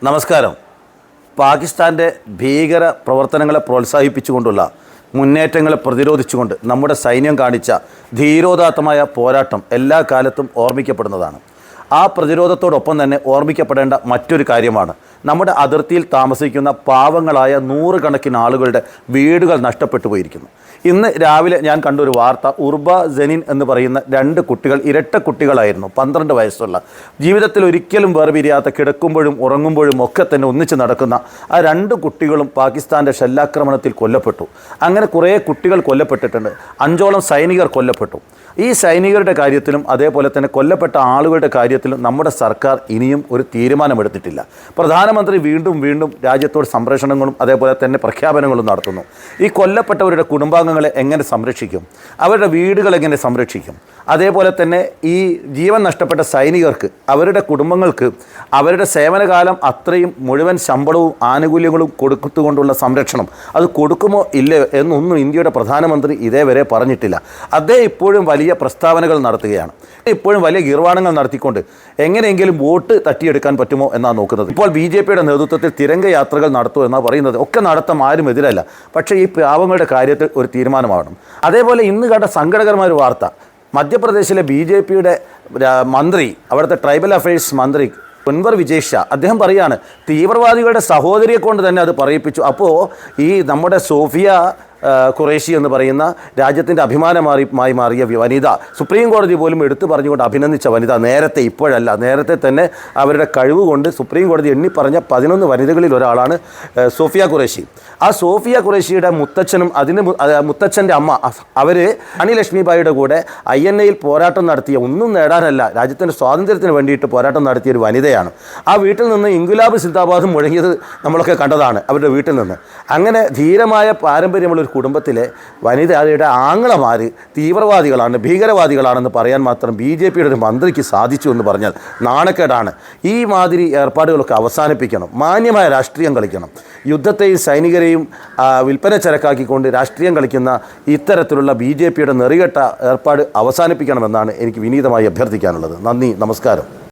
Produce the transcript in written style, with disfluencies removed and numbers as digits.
നമസ്കാരം. പാകിസ്ഥാൻ്റെ ഭീകര പ്രവർത്തനങ്ങളെ പ്രോത്സാഹിപ്പിച്ചുകൊണ്ടുള്ള മുന്നേറ്റങ്ങളെ പ്രതിരോധിച്ചുകൊണ്ട് നമ്മുടെ സൈന്യം കാണിച്ച ധീരോദാത്തമായ പോരാട്ടം എല്ലാ കാലത്തും ഓർമ്മിക്കപ്പെടുന്നതാണ്. ആ പ്രതിരോധത്തോടൊപ്പം തന്നെ ഓർമ്മിക്കപ്പെടേണ്ട മറ്റൊരു കാര്യമാണ് നമ്മുടെ അതിർത്തിയിൽ താമസിക്കുന്ന പാവങ്ങളായ നൂറുകണക്കിന് ആളുകളുടെ വീടുകൾ നഷ്ടപ്പെട്ടു പോയിരിക്കുന്നു. ഇന്ന് രാവിലെ ഞാൻ കണ്ടൊരു വാർത്ത, ഉർബ ജനീൻ എന്ന് പറയുന്ന 2 കുട്ടികൾ, ഇരട്ട കുട്ടികളായിരുന്നു, 12 വയസ്സുള്ള, ജീവിതത്തിൽ ഒരിക്കലും വേർപിരിയാത്ത, കിടക്കുമ്പോഴും ഉറങ്ങുമ്പോഴും ഒക്കെ തന്നെ ഒന്നിച്ച് നടക്കുന്ന ആ 2 കുട്ടികളും പാകിസ്ഥാൻ്റെ ഷെല്ലാക്രമണത്തിൽ കൊല്ലപ്പെട്ടു. അങ്ങനെ കുറേ കുട്ടികൾ കൊല്ലപ്പെട്ടിട്ടുണ്ട്. 5ഓളം സൈനികർ കൊല്ലപ്പെട്ടു. ഈ സൈനികരുടെ കാര്യത്തിലും അതേപോലെ തന്നെ കൊല്ലപ്പെട്ട ആളുകളുടെ കാര്യത്തിലും നമ്മുടെ സർക്കാർ ഇനിയും ഒരു തീരുമാനമെടുത്തിട്ടില്ല. പ്രധാനമന്ത്രി വീണ്ടും രാജ്യത്തോട് സംപ്രേഷണങ്ങളും അതേപോലെ തന്നെ പ്രഖ്യാപനങ്ങളും നടത്തുന്നു. ഈ കൊല്ലപ്പെട്ടവരുടെ കുടുംബാംഗങ്ങളെ എങ്ങനെ സംരക്ഷിക്കും? അവരുടെ വീടുകൾ എങ്ങനെ സംരക്ഷിക്കും? അതേപോലെ തന്നെ ഈ ജീവൻ നഷ്ടപ്പെട്ട സൈനികർക്ക്, അവരുടെ കുടുംബങ്ങൾക്ക് അവരുടെ സേവനകാലം അത്രയും മുഴുവൻ ശമ്പളവും ആനുകൂല്യങ്ങളും കൊടുത്തുകൊണ്ടുള്ള സംരക്ഷണം അത് കൊടുക്കുമോ ഇല്ലയോ എന്നൊന്നും ഇന്ത്യയുടെ പ്രധാനമന്ത്രി ഇതേവരെ പറഞ്ഞിട്ടില്ല. അദ്ദേഹം ഇപ്പോഴും വലിയ പ്രസ്താവനകൾ നടത്തുകയാണ്. ഇപ്പോഴും വലിയ ഗീർവാണങ്ങൾ നടത്തിക്കൊണ്ട് എങ്ങനെയെങ്കിലും വോട്ട് തട്ടിയെടുക്കാൻ പറ്റുമോ എന്നാണ് നോക്കുന്നത്. ഇപ്പോൾ BJPയുടെ നേതൃത്വത്തിൽ തിരംഗ യാത്രകൾ നടത്തുമോ എന്നാണ് പറയുന്നത്. ഒക്കെ നടത്താൻ ആരും എതിരല്ല. പക്ഷേ ഈ പാവങ്ങളുടെ കാര്യത്തിൽ ഒരു തീരുമാനമാകണം. അതേപോലെ ഇന്ന് കണ്ട സങ്കടകരമായ ഒരു വാർത്ത, മധ്യപ്രദേശിലെ BJPയുടെ മന്ത്രി, അവിടുത്തെ ട്രൈബൽ അഫയേഴ്സ് മന്ത്രി കുൻവർ വിജയ് ഷാ, അദ്ദേഹം പറയുകയാണ് തീവ്രവാദികളുടെ സഹോദരിയെ കൊണ്ട് തന്നെ അത് പറയിപ്പിച്ചു. അപ്പോൾ ഈ നമ്മുടെ സോഫിയ ഖുറേഷി എന്ന് പറയുന്ന രാജ്യത്തിൻ്റെ അഭിമാനമായി മാറിയ വനിത, സുപ്രീം കോടതി പോലും എടുത്തു പറഞ്ഞുകൊണ്ട് അഭിനന്ദിച്ച വനിത, ഇപ്പോഴല്ല നേരത്തെ തന്നെ അവരുടെ കഴിവ് കൊണ്ട് സുപ്രീം കോടതി എണ്ണിപ്പറഞ്ഞ 11 വനിതകളിൽ ഒരാളാണ് സോഫിയ ഖുറേഷി. ആ സോഫിയ ഖുറേഷിയുടെ മുത്തച്ഛനും മുത്തച്ഛൻ്റെ അമ്മ, അവർ റാണി ലക്ഷ്മിബായിയുടെ കൂടെ INAയിൽ പോരാട്ടം നടത്തിയ, ഒന്നും നേടാനല്ല, രാജ്യത്തിൻ്റെ സ്വാതന്ത്ര്യത്തിന് വേണ്ടിയിട്ട് പോരാട്ടം നടത്തിയ ഒരു വനിതയാണ്. ആ വീട്ടിൽ നിന്ന് ഇൻകുലാബ് സിന്ദാബാദ് മുഴങ്ങിയത് നമ്മളൊക്കെ കണ്ടതാണ്, അവരുടെ വീട്ടിൽ നിന്ന്. അങ്ങനെ ധീരമായ പാരമ്പര്യമുള്ളൊരു കുടുംബത്തിലെ വനിതയുടെ ആങ്ങളമാർ തീവ്രവാദികളാണ്, ഭീകരവാദികളാണെന്ന് പറയാൻ മാത്രം BJPയുടെ ഒരു മന്ത്രിക്ക് സാധിച്ചു എന്ന് പറഞ്ഞാൽ നാണക്കേടാണ്. ഈ മാതിരി ഏർപ്പാടുകളൊക്കെ അവസാനിപ്പിക്കണം. മാന്യമായ രാഷ്ട്രീയം കളിക്കണം. യുദ്ധത്തെയും സൈനികരെയും വിൽപ്പന ചരക്കാക്കിക്കൊണ്ട് രാഷ്ട്രീയം കളിക്കുന്ന ഇത്തരത്തിലുള്ള BJPയുടെ നെറികെട്ട ഏർപ്പാട് അവസാനിപ്പിക്കണമെന്നാണ് എനിക്ക് വിനീതമായി അഭ്യർത്ഥിക്കാനുള്ളത്. നന്ദി, നമസ്കാരം.